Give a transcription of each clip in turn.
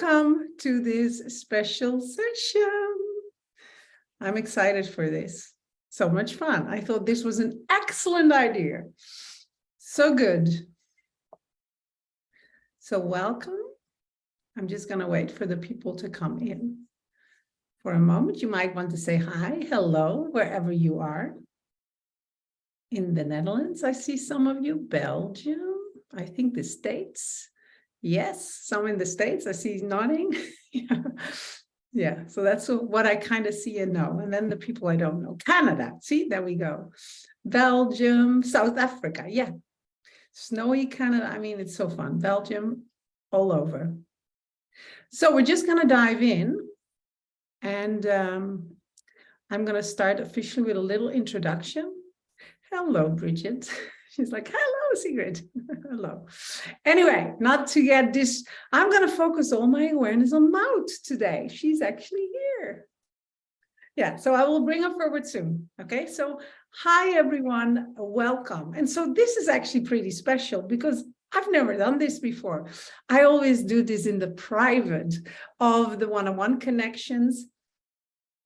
welcome to this special session. I'm excited for this. So much fun. I thought this was an excellent idea. So good. So welcome. I'm just going to wait for the people to come in. For a moment, you might want to say hi, hello, wherever you are. In the Netherlands, I see some of you. Belgium, I think the States. Yes, some in the States, I see nodding. Yeah, so that's what I kind of see and know. And then the people I don't know. Canada, see, there we go. Belgium, South Africa, yeah. Snowy Canada, I mean, it's so fun. Belgium, all over. So we're just going to dive in. And I'm going to start officially with a little introduction. Hello, Bridget. She's like, hello, Sigrid. Hello. Anyway, not to get this, I'm going to focus all my awareness on Maud today. She's actually here. Yeah, so I will bring her forward soon. Okay, so hi, everyone. Welcome. And so this is actually pretty special because I've never done this before. I always do this in the private of the one-on-one connections.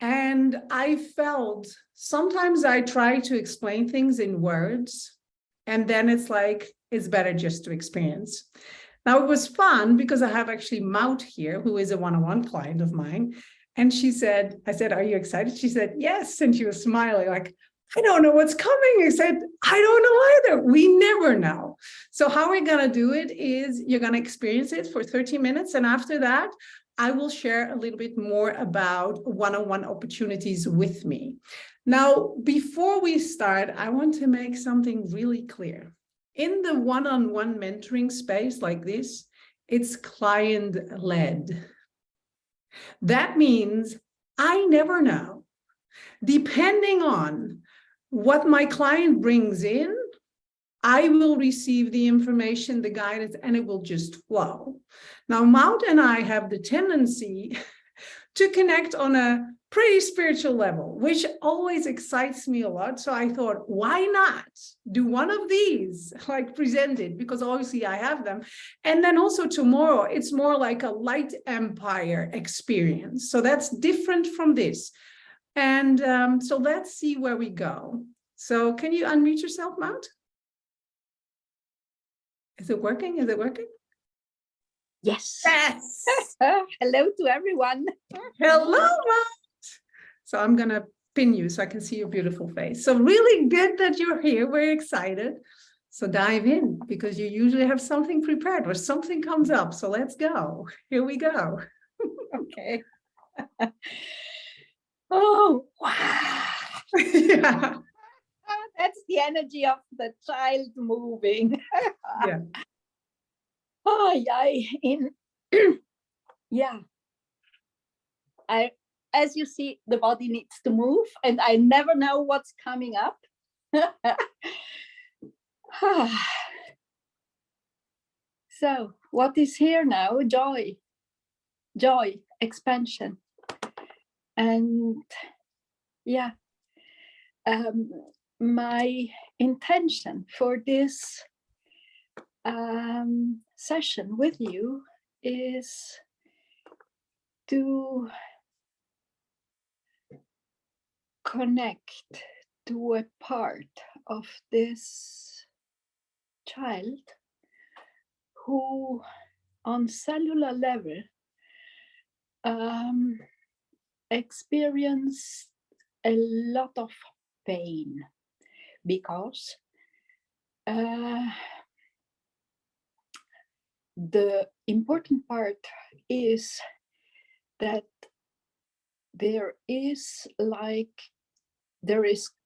And I felt sometimes I try to explain things in words, and then it's like, it's better just to experience. Now, it was fun because I have actually Maud here, who is a one-on-one client of mine. And she said, I said, are you excited? She said, yes. And she was smiling like, I don't know what's coming. I said, I don't know either. We never know. So how we're going to do it is you're going to experience it for 30 minutes. And after that, I will share a little bit more about one-on-one opportunities with me. Now, before we start, I want to make something really clear. In the one-on-one mentoring space like this, it's client-led. That means I never know. Depending on what my client brings in, I will receive the information, the guidance, and it will just flow. Now, Maud and I have the tendency to connect on a pretty spiritual level, which always excites me a lot. So I thought, why not do one of these, like present it, because obviously I have them. And then also tomorrow, it's more like a light empire experience. So that's different from this. And so let's see where we go. So can you unmute yourself, Maud? Is it working? Is it working? Yes. Yes. Hello to everyone. Hello, Maud. So I'm going to pin you so I can see your beautiful face. So really good that you're here. We're excited. So dive in because you usually have something prepared or something comes up. So let's go. Here we go. Okay. Oh, wow. Yeah. That's the energy of the child moving. Yeah. Oh, yeah. Yeah. As you see, the body needs to move, and I never know what's coming up. So, what is here now? Joy, expansion, and yeah. My intention for this session with you is to connect to a part of this child who on cellular level experienced a lot of pain because the important part is that there is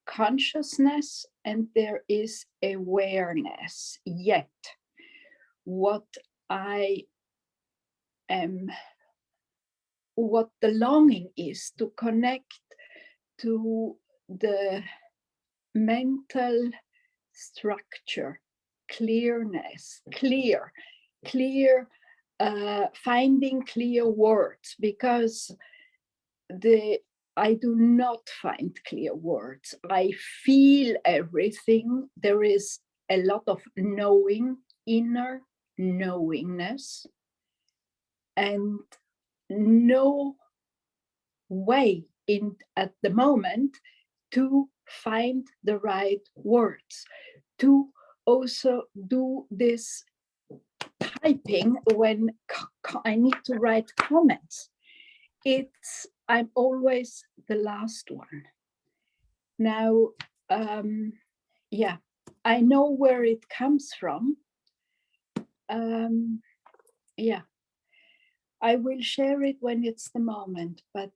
consciousness and there is awareness, yet what the longing is to connect to the mental structure, clearness, clear, finding clear words, because I do not find clear words. I feel everything. There is a lot of knowing, inner knowingness, and no way at the moment to find the right words, to also do this typing when I need to write comments. I'm always the last one. Now, yeah, I know where it comes from. Yeah, I will share it when it's the moment, but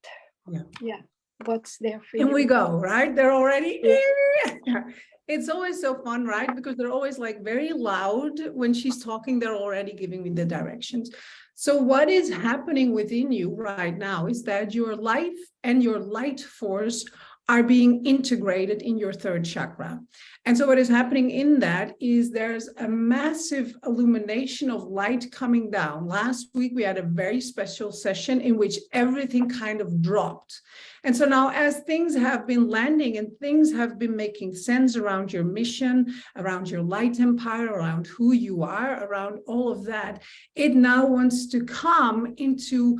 yeah, what's there for you? And we go, right? They're already here. It's always so fun, right? Because they're always like very loud. When she's talking, they're already giving me the directions. So what is happening within you right now is that your life and your light force are being integrated in your third chakra. And so what is happening in that is there's a massive illumination of light coming down. Last week, we had a very special session in which everything kind of dropped. And so now as things have been landing and things have been making sense around your mission, around your light empire, around who you are, around all of that, it now wants to come into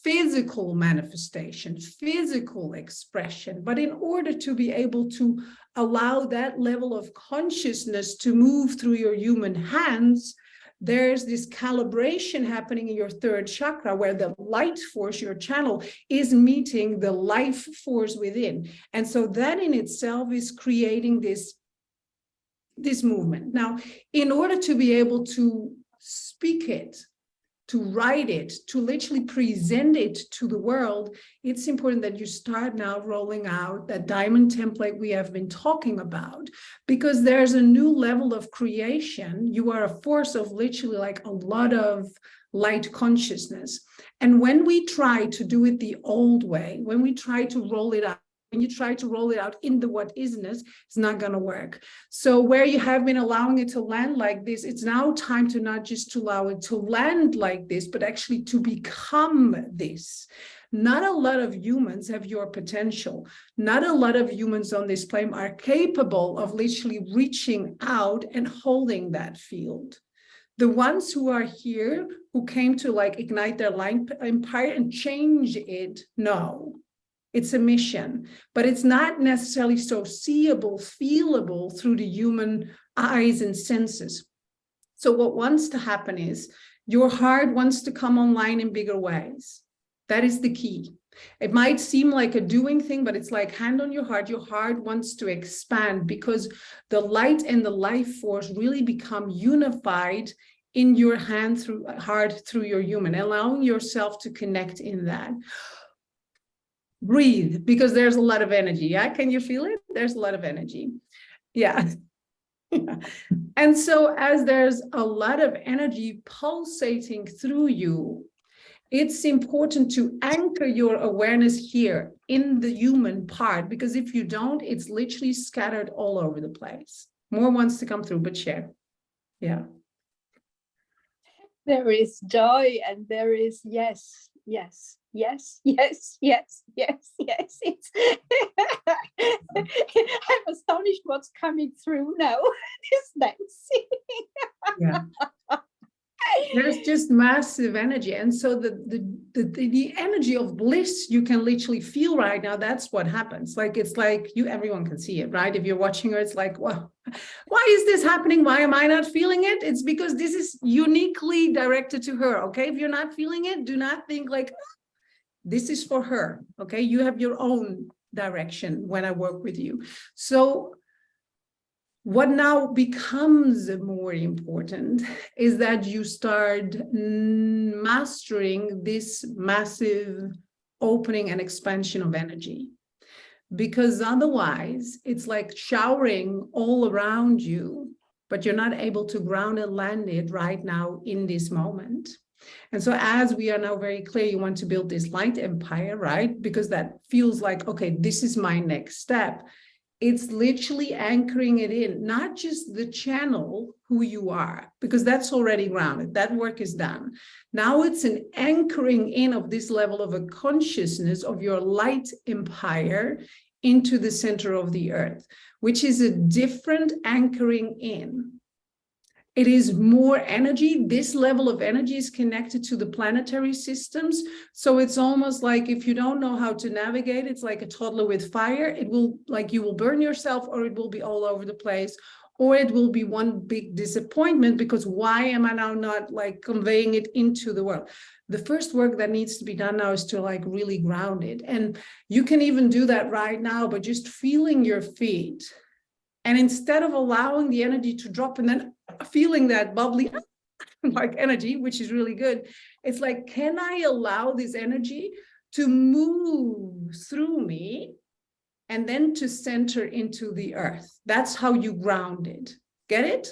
physical manifestation, physical expression. But in order to be able to allow that level of consciousness to move through your human hands, there's this calibration happening in your third chakra where the light force, your channel, is meeting the life force within. And so that in itself is creating this movement. Now, in order to be able to speak it, to write it, to literally present it to the world, it's important that you start now rolling out that diamond template we have been talking about, because there's a new level of creation. You are a force of literally like a lot of light consciousness. And when we try to do it the old way, when we try to roll it out, when you try to roll it out into what isness, it's not going to work. So where you have been allowing it to land like this, it's now time to not just to allow it to land like this, but actually to become this. Not a lot of humans have your potential. Not a lot of humans on this plane are capable of literally reaching out and holding that field. The ones who are here, who came to like ignite their light empire and change it, no. It's a mission, but it's not necessarily so seeable, feelable through the human eyes and senses. So what wants to happen is your heart wants to come online in bigger ways. That is the key. It might seem like a doing thing, but it's like hand on your heart. Your heart wants to expand because the light and the life force really become unified in your heart through your human, allowing yourself to connect in that. Breathe, because there's a lot of energy. Yeah, can you feel it? There's a lot of energy. Yeah. And so as there's a lot of energy pulsating through you, it's important to anchor your awareness here in the human part, because if you don't, it's literally scattered all over the place. More wants to come through, but share. Yeah. There is joy and there is yes, yes. Yes, yes, yes, yes, yes. It's I'm astonished what's coming through now. This Nancy. Yeah. There's just massive energy. And so the energy of bliss you can literally feel right now. That's what happens. Like it's like everyone can see it, right? If you're watching her, it's like, well, why is this happening? Why am I not feeling it? It's because this is uniquely directed to her. Okay. If you're not feeling it, do not think like, this is for her, okay? You have your own direction when I work with you. So what now becomes more important is that you start mastering this massive opening and expansion of energy. Because otherwise, it's like showering all around you, but you're not able to ground and land it right now in this moment. And so as we are now very clear, you want to build this light empire, right? Because that feels like, okay, this is my next step. It's literally anchoring it in, not just the channel, who you are, because that's already grounded. That work is done. Now it's an anchoring in of this level of a consciousness of your light empire into the center of the earth, which is a different anchoring in. It is more energy. This level of energy is connected to the planetary systems. So it's almost like if you don't know how to navigate, it's like a toddler with fire. It will, like, you will burn yourself, or it will be all over the place, or it will be one big disappointment because why am I now not like conveying it into the world? The first work that needs to be done now is to like really ground it. And you can even do that right now, but just feeling your feet. And instead of allowing the energy to drop and then feeling that bubbly like energy, which is really good, it's like, can I allow this energy to move through me and then to center into the earth? That's how you ground it. Get it?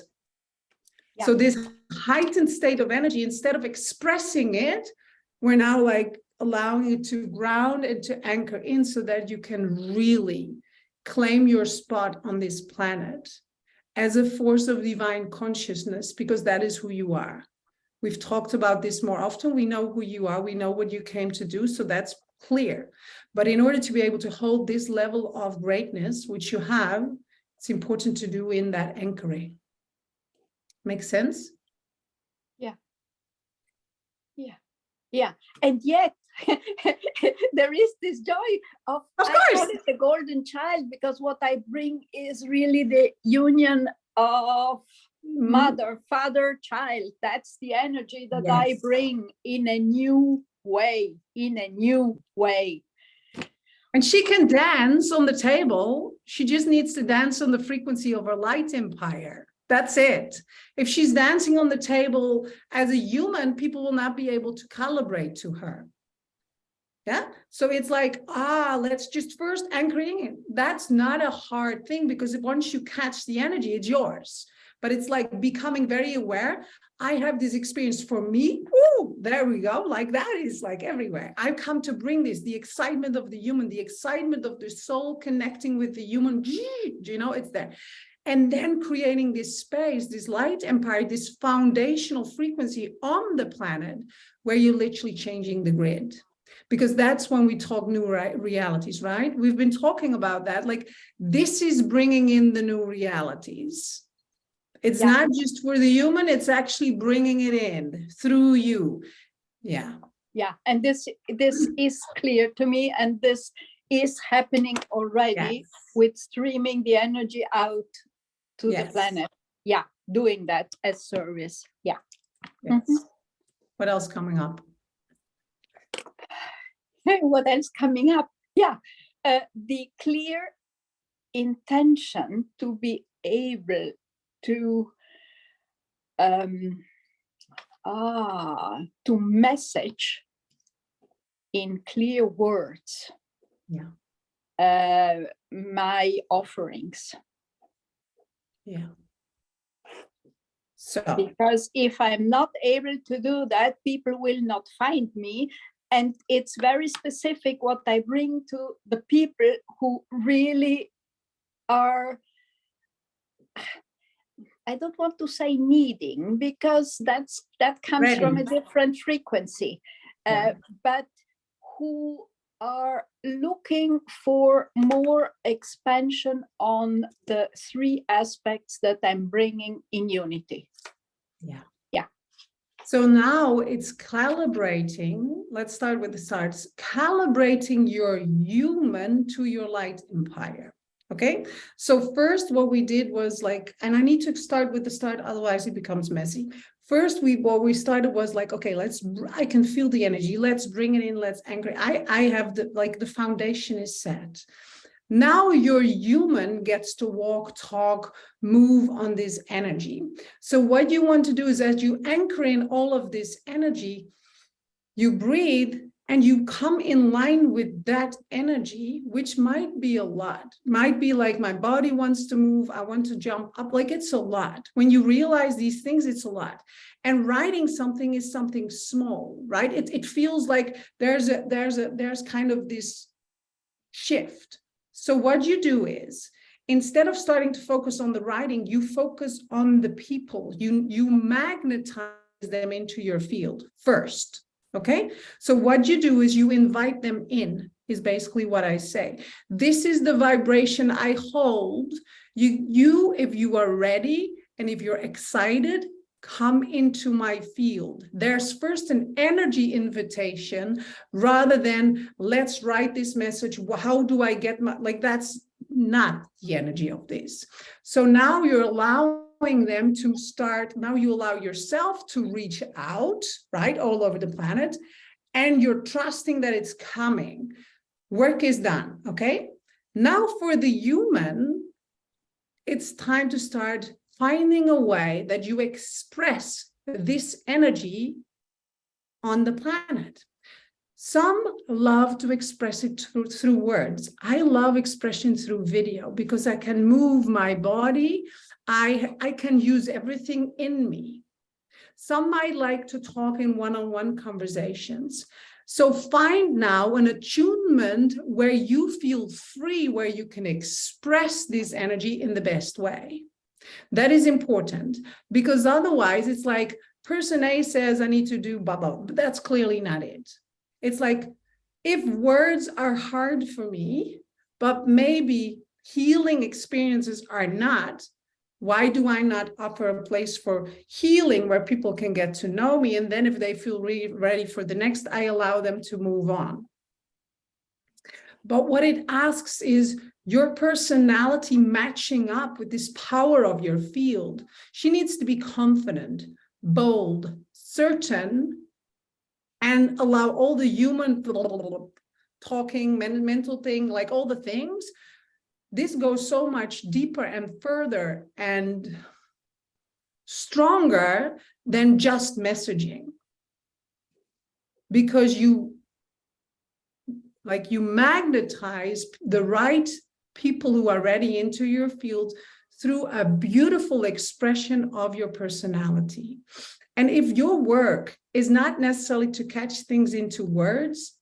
Yeah. So this heightened state of energy, instead of expressing it, we're now like allowing it to ground and to anchor in so that you can really claim your spot on this planet as a force of divine consciousness, because that is who you are. We've talked about this more often. We know who you are. We know what you came to do. So that's clear. But in order to be able to hold this level of greatness, which you have, it's important to do in that anchoring. Make sense? Yeah. Yeah. Yeah. And yet, there is this joy of course, I call it the golden child, because what I bring is really the union of mother, father, child. That's the energy that I bring in a new way, And she can dance on the table. She just needs to dance on the frequency of her light empire. That's it. If she's dancing on the table as a human, people will not be able to calibrate to her. Yeah. So it's like, let's just first anchoring it. That's not a hard thing, because once you catch the energy, it's yours. But it's like becoming very aware. I have this experience for me. Ooh, there we go. Like that is like everywhere. I've come to bring this, the excitement of the human, the excitement of the soul connecting with the human. You know, it's there. And then creating this space, this light empire, this foundational frequency on the planet where you're literally changing the grid. Because that's when we talk new realities, right? We've been talking about that. Like, this is bringing in the new realities. It's not just for the human, it's actually bringing it in through you. Yeah. Yeah. And this is clear to me. And this is happening already with streaming the energy out to the planet. Yeah. Doing that as service. Yeah. Yes. What else coming up? What else coming up? Yeah, the clear intention to be able to message in clear words my offerings. Yeah. So, because if I'm not able to do that, people will not find me. And it's very specific what I bring to the people who really are, I don't want to say needing, because that comes from a different frequency, but who are looking for more expansion on the three aspects that I'm bringing in unity. Yeah. So now it's calibrating. Let's start with the starts. Calibrating your human to your light empire. Okay. So first what we did was like, and I need to start with the start, otherwise it becomes messy. First, what we started was like, okay, I can feel the energy. Let's bring it in. Let's anchor. I have the foundation is set. Now your human gets to walk, talk, move on this energy. So what you want to do is, as you anchor in all of this energy, you breathe and you come in line with that energy, which might be a lot. Might be like, my body wants to move, I want to jump up. Like, it's a lot. When you realize these things, it's a lot. And writing something is something small, right? It feels like there's kind of this shift. So what you do is, instead of starting to focus on the writing, you focus on the people. You magnetize them into your field first. Okay. So what you do is you invite them in, is basically what I say. This is the vibration I hold. You, if you are ready and if you're excited, come into my field. There's first an energy invitation rather than let's write this message. How do I get my, like, that's not the energy of this. So now you're allowing them to start. Now you allow yourself to reach out, right, all over the planet, and you're trusting that it's coming. Work is done. Okay. Now for the human, it's time to start finding a way that you express this energy on the planet. Some love to express it through words. I love expression through video because I can move my body. I can use everything in me. Some might like to talk in one-on-one conversations. So find now an attunement where you feel free, where you can express this energy in the best way. That is important, because otherwise it's like person A says I need to do blah, blah, but that's clearly not it. It's like, if words are hard for me, but maybe healing experiences are not, why do I not offer a place for healing where people can get to know me? And then if they feel really ready for the next, I allow them to move on. But what it asks is your personality matching up with this power of your field. She needs to be confident, bold, certain, and allow all the human talking, mental thing, like all the things. This goes so much deeper and further and stronger than just messaging. Because you magnetize the right people who are ready into your field through a beautiful expression of your personality. And if your work is not necessarily to catch things into words,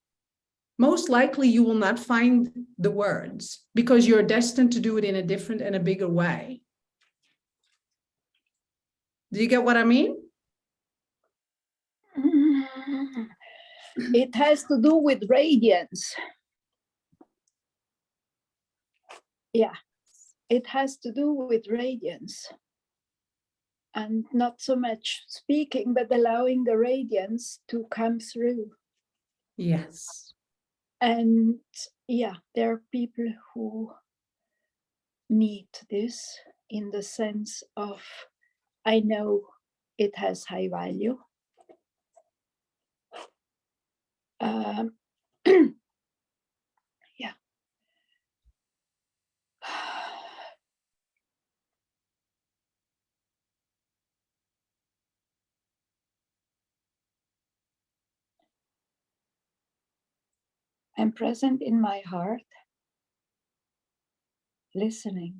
most likely you will not find the words because you're destined to do it in a different and a bigger way. Do you get what I mean? It has to do with radiance. Yeah, it has to do with radiance. And not so much speaking, but allowing the radiance to come through. Yes. And yeah, there are people who need this in the sense of, I know it has high value. Yeah. I'm present in my heart, listening.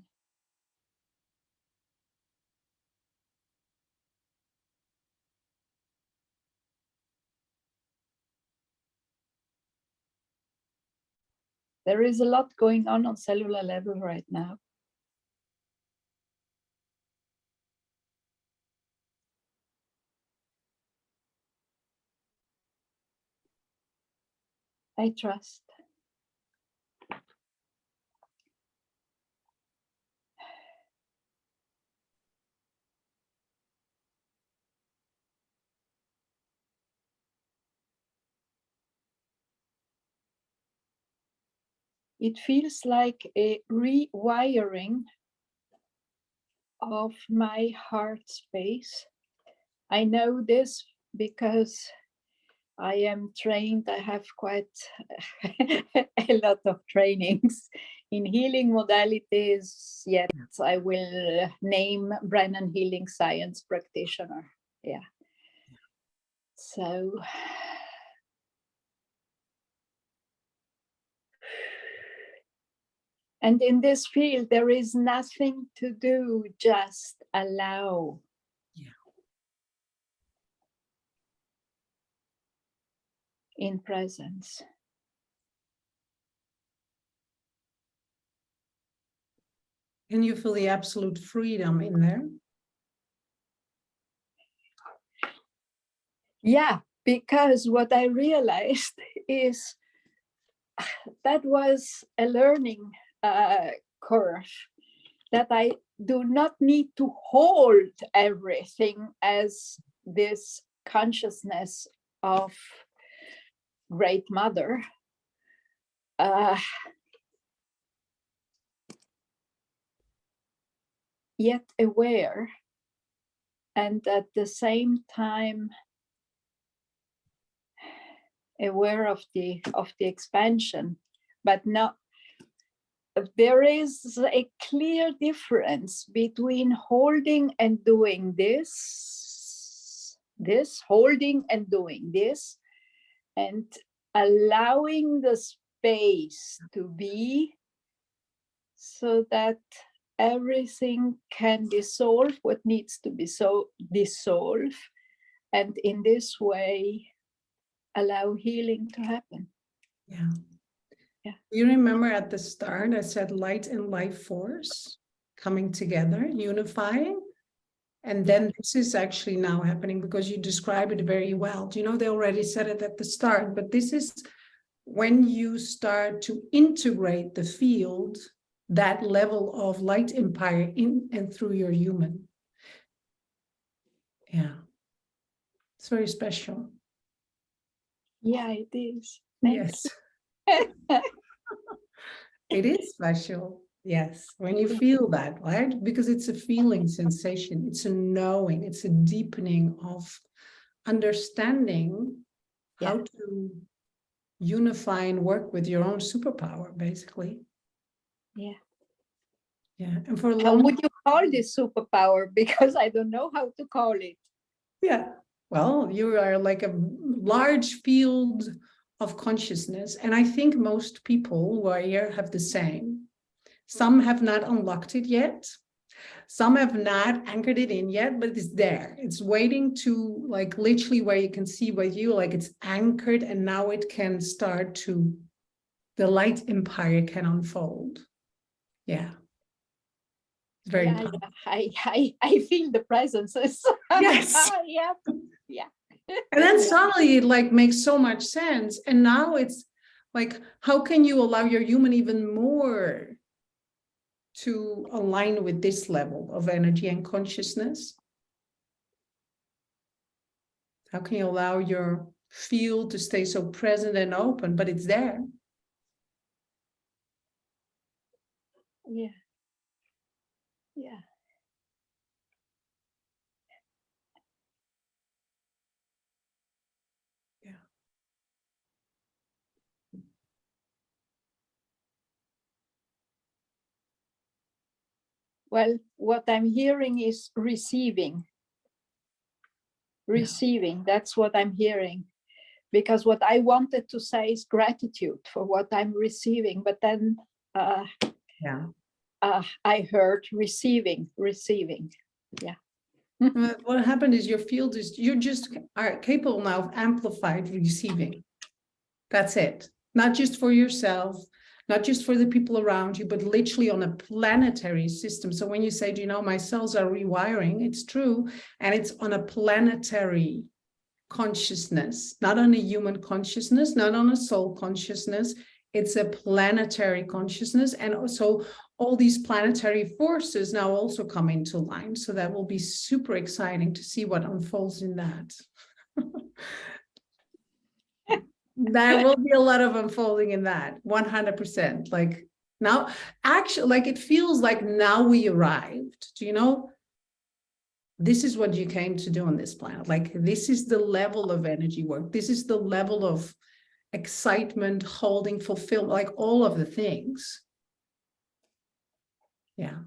There is a lot going on cellular level right now. I trust. It feels like a rewiring of my heart space. I know this because I am trained, I have quite a lot of trainings in healing modalities, yet I will name Brennan Healing Science Practitioner. Yeah. So, and in this field, there is nothing to do, just allow. Yeah. In presence. Can you feel the absolute freedom in there? Yeah, because what I realized is that was a learning curve. that I do not need to hold everything as this consciousness of Great Mother. Yet aware, and at the same time aware of the expansion, but not. There is a clear difference between holding and doing this, holding and doing this, and allowing the space to be, so that everything can dissolve what needs to be dissolve, and in this way allow healing to happen. Yeah. Yeah. You remember at the start I said light and life force coming together, unifying, and then this is actually now happening because you describe it very well. Do you know, they already said it at the start, but this is when you start to integrate the field, that level of light empire in and through your human. Yeah, it's very special. Yeah, it is. Yes. It is special. Yes, when you feel that, right? Because it's a feeling sensation, it's a knowing, it's a deepening of understanding how to unify and work with your own superpower, basically. Yeah. Yeah, and for a How long would you call this superpower? Because I don't know how to call it. Yeah, well, you are like a large field of consciousness, and I think most people who are here have the same. Some have not unlocked it yet. Some have not anchored it in yet, but it's there. It's waiting to, like, literally where you can see with you, like it's anchored, and now it can start to, the light empire can unfold. Yeah. It's very powerful. I feel the presences. Yes. Yeah. And then suddenly it like makes so much sense. And now it's like, how can you allow your human even more to align with this level of energy and consciousness? How can you allow your field to stay so present and open, but it's there? Yeah. Yeah. Yeah. Well, what I'm hearing is receiving. Receiving, that's what I'm hearing. Because what I wanted to say is gratitude for what I'm receiving, but then I heard receiving. Yeah. What happened is your field is, you just are capable now of amplified receiving. That's it. Not just for yourself, not just for the people around you, but literally on a planetary system. So when you say, do you know, my cells are rewiring, it's true. And it's on a planetary consciousness, not on a human consciousness, not on a soul consciousness. It's a planetary consciousness. And also all these planetary forces now also come into line. So that will be super exciting to see what unfolds in that. There will be a lot of unfolding in that, 100%. Like now, actually, like it feels like now we arrived. Do you know? This is what you came to do on this planet. Like this is the level of energy work. This is the level of excitement, holding, fulfillment, like all of the things. Yeah.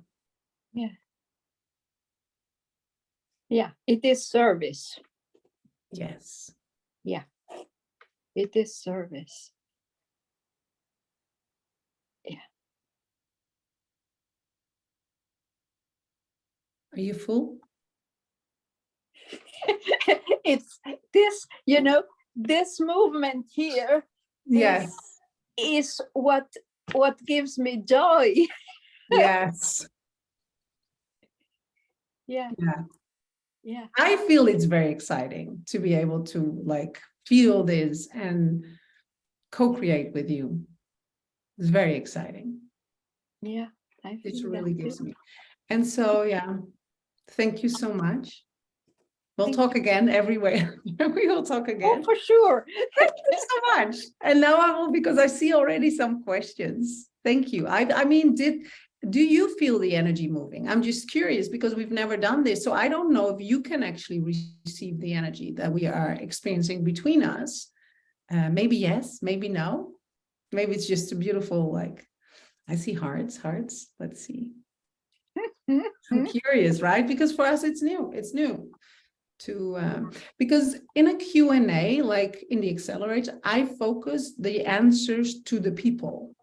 Yeah. Yeah, it is service. Yes. Yeah. It is service. Yeah. Are you full? It's this, you know, this movement here. Yes. Is what gives me joy. Yes. Yeah. Yeah. Yeah. I feel it's very exciting to be able to like feel this and co-create with you. It's very exciting. Yeah. This really gives me. And so, yeah, thank you so much. We'll talk again everywhere. We will talk again. Oh, for sure. Thank you so much. And now I will, because I see already some questions. Thank you. I mean, do you feel the energy moving? I'm just curious because we've never done this. So I don't know if you can actually receive the energy that we are experiencing between us. Maybe yes, maybe no. Maybe it's just a beautiful, like, I see hearts. Let's see. I'm curious, right? Because for us, it's new to, because in a Q&A, like in the accelerator, I focus the answers to the people.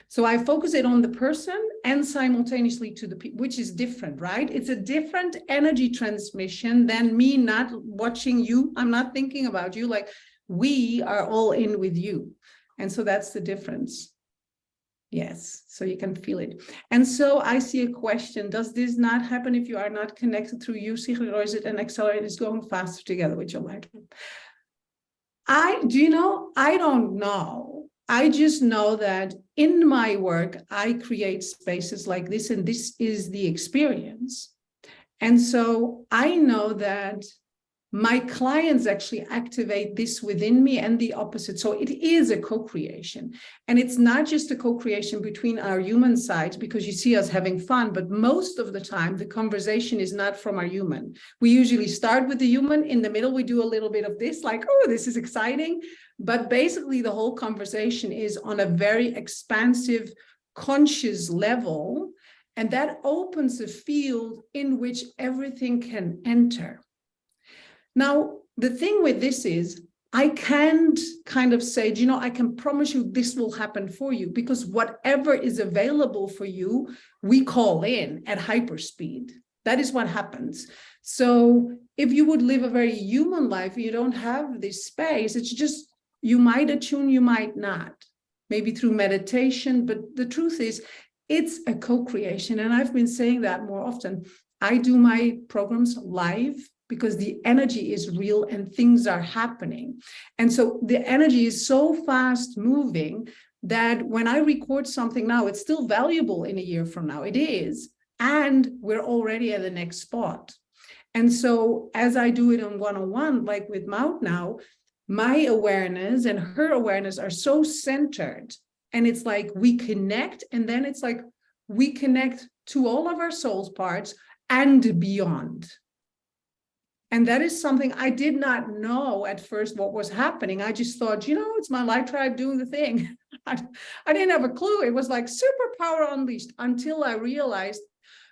So I focus it on the person and simultaneously to the people, which is different, right? It's a different energy transmission than me not watching you. I'm not thinking about you, like we are all in with you. And so that's the difference. Yes, so you can feel it. And so I see a question, does this not happen if you are not connected through you, Sigrid, or is it an accelerator is going faster together with your light? I don't know. I just know that in my work, I create spaces like this, and this is the experience. And so I know that my clients actually activate this within me and the opposite. So it is a co-creation. And it's not just a co-creation between our human sides, because you see us having fun, but most of the time, the conversation is not from our human. We usually start with the human. In the middle, we do a little bit of this, like, oh, this is exciting. But basically, the whole conversation is on a very expansive, conscious level. And that opens a field in which everything can enter. Now, the thing with this is, I can't kind of say, I can promise you this will happen for you, because whatever is available for you, we call in at hyperspeed. That is what happens. So if you would live a very human life, you don't have this space. It's just, you might attune, you might not, maybe through meditation. But the truth is, it's a co-creation. And I've been saying that more often. I do my programs live, because the energy is real and things are happening. And so the energy is so fast moving that when I record something now, it's still valuable in a year from now. It is. And we're already at the next spot. And so as I do it on one-on-one, like with Maud now, my awareness and her awareness are so centered. And it's like we connect, and then it's like we connect to all of our soul's parts and beyond. And that is something I did not know at first what was happening. I just thought, it's my light tribe doing the thing. I didn't have a clue. It was like superpower unleashed, until I realized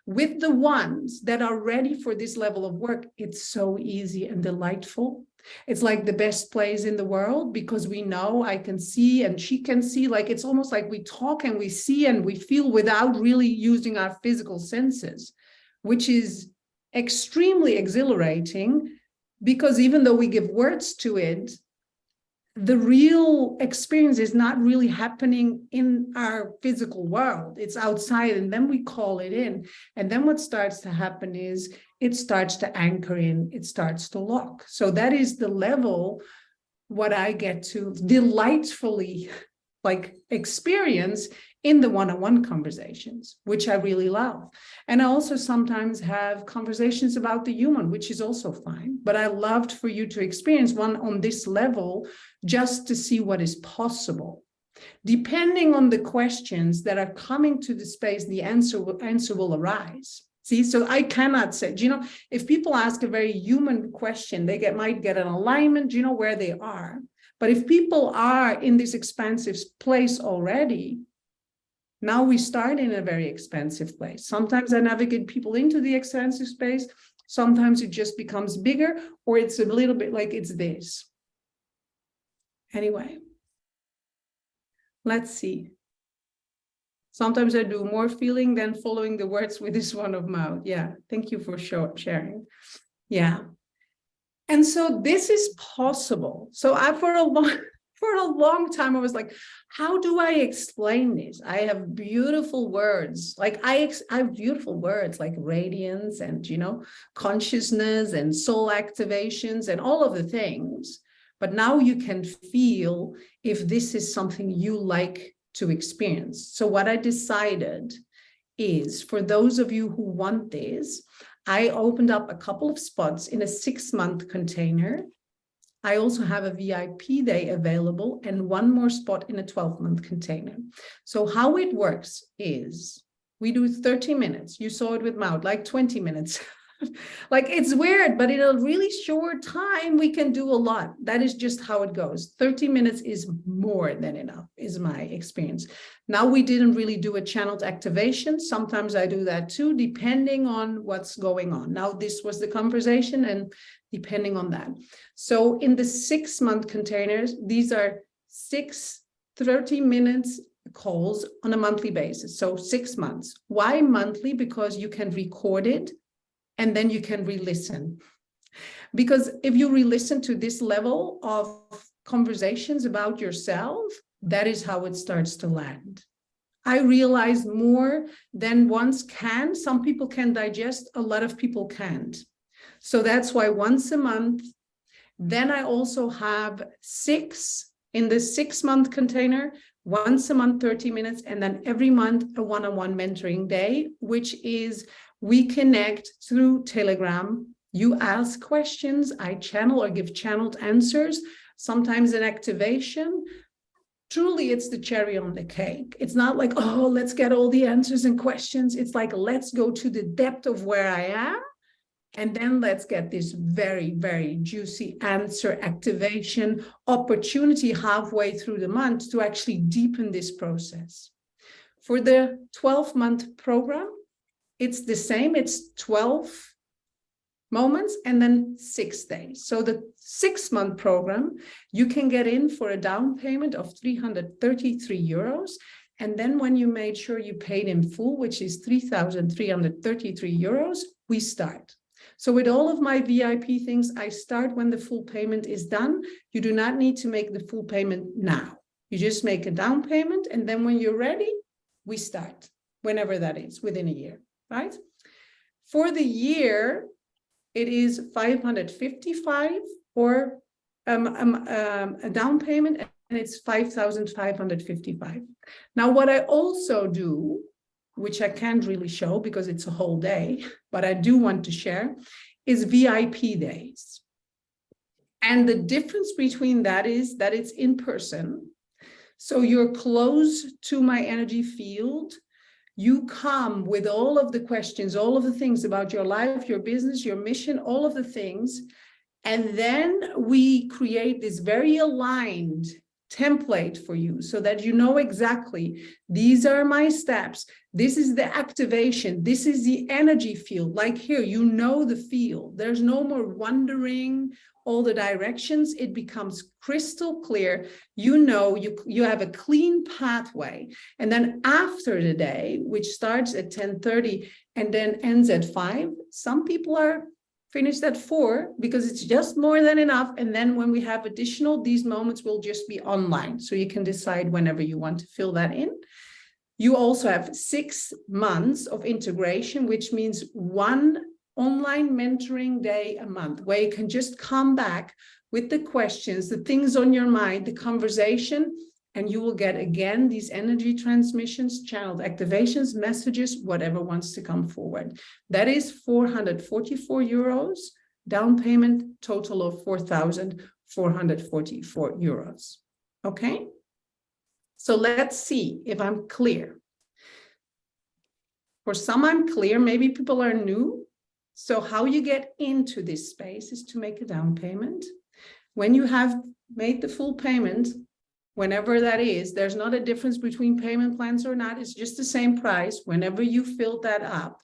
with the ones that are ready for this level of work, it's so easy and delightful. It's like the best place in the world, because we know I can see and she can see. Like, it's almost like we talk and we see and we feel without really using our physical senses, which is extremely exhilarating, because even though we give words to it, the real experience is not really happening in our physical world. It's outside, and then we call it in. And then what starts to happen is it starts to anchor in, it starts to lock. So that is the level what I get to delightfully experience in the one-on-one conversations, which I really love. And I also sometimes have conversations about the human, which is also fine. But I loved for you to experience one on this level, just to see what is possible. Depending on the questions that are coming to the space, the answer will arise. See, so I cannot say, if people ask a very human question, they might get an alignment, where they are. But if people are in this expansive place already, now we start in a very expansive place. Sometimes I navigate people into the expansive space. Sometimes it just becomes bigger, or it's a little bit like it's this. Anyway, let's see. Sometimes I do more feeling than following the words with this one of Maud. Yeah, thank you for sharing. Yeah. And so this is possible. So for a long time, I was like, how do I explain this? I have beautiful words. Like I have beautiful words like radiance and, consciousness and soul activations and all of the things. But now you can feel if this is something you like to experience. So what I decided is, for those of you who want this, I opened up a couple of spots in a 6-month container. I also have a VIP day available and one more spot in a 12-month container. So how it works is we do 30 minutes. You saw it with Maud, like 20 minutes. Like, it's weird, but in a really short time, we can do a lot. That is just how it goes. 30 minutes is more than enough, is my experience. Now, we didn't really do a channeled activation. Sometimes I do that too, depending on what's going on. Now, this was the conversation and depending on that. So in the 6-month containers, these are 6 30 minutes calls on a monthly basis. So 6 months. Why monthly? Because you can record it and then you can re-listen. Because if you re-listen to this level of conversations about yourself, that is how it starts to land. I realized more than once can. Some people can digest, a lot of people can't. So that's why once a month. Then I also have 6 in the 6-month container, once a month, 30 minutes, and then every month a one-on-one mentoring day, which is we connect through Telegram. You ask questions, I channel or give channeled answers, sometimes an activation. Truly, it's the cherry on the cake. It's not like, oh, let's get all the answers and questions. It's like, let's go to the depth of where I am. And then let's get this very, very juicy answer activation opportunity halfway through the month to actually deepen this process. For the 12-month program, it's the same. It's 12 moments and then 6 days. So the 6-month program, you can get in for a down payment of 333 euros. And then when you made sure you paid in full, which is 3,333 euros, we start. So with all of my VIP things, I start when the full payment is done. You do not need to make the full payment now. You just make a down payment. And then when you're ready, we start, whenever that is, within a year, right? For the year, it is 555 or a down payment, and it's 5,555. Now, what I also do, which I can't really show because it's a whole day, but I do want to share, is VIP days. And the difference between that is that it's in person. So you're close to my energy field. You come with all of the questions, all of the things about your life, your business, your mission, all of the things. And then we create this very aligned template for you so that you know exactly, these are my steps. This is the activation. This is the energy field. Like here, you know the field. There's no more wondering all the directions. It becomes crystal clear. You know, you have a clean pathway. And then after the day, which starts at 10:30 and then ends at 5, some people are finished at 4 because it's just more than enough. And then when we have additional, these moments will just be online. So you can decide whenever you want to fill that in. You also have 6 months of integration, which means 1 online mentoring day a month, where you can just come back with the questions, the things on your mind, the conversation, and you will get, again, these energy transmissions, channeled activations, messages, whatever wants to come forward. That is 444 euros, down payment, total of 4,444 euros. Okay? So let's see if I'm clear. For some, I'm clear. Maybe people are new. So how you get into this space is to make a down payment. When you have made the full payment, whenever that is, there's not a difference between payment plans or not. It's just the same price. Whenever you fill that up,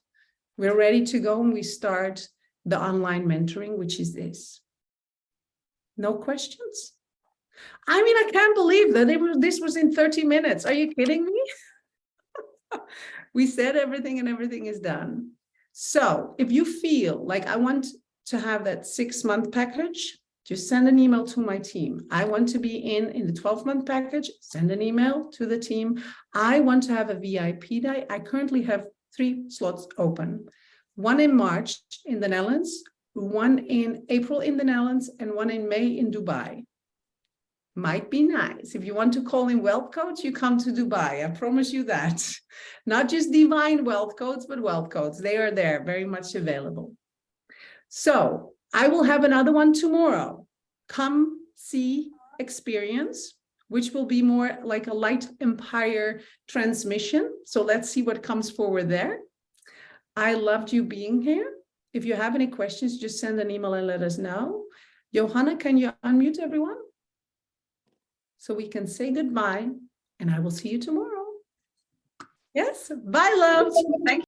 we're ready to go and we start the online mentoring, which is this. No questions? I mean, I can't believe that this was in 30 minutes. Are you kidding me? We said everything and everything is done. So if you feel like I want to have that 6-month package, just send an email to my team. I want to be in the 12-month package, send an email to the team. I want to have a VIP day. I currently have 3 slots open. 1 in March in the Netherlands, 1 in April in the Netherlands, and 1 in May in Dubai. Might be nice. If you want to call in wealth coach, you come to Dubai. I promise you that. Not just divine wealth codes, but wealth codes. They are there, very much available. So I will have another one tomorrow. Come see, experience, which will be more like a light empire transmission. So let's see what comes forward there. I loved you being here. If you have any questions, just send an email and let us know. Johanna, can you unmute everyone? So we can say goodbye, and I will see you tomorrow. Yes, bye, loves. Thank you.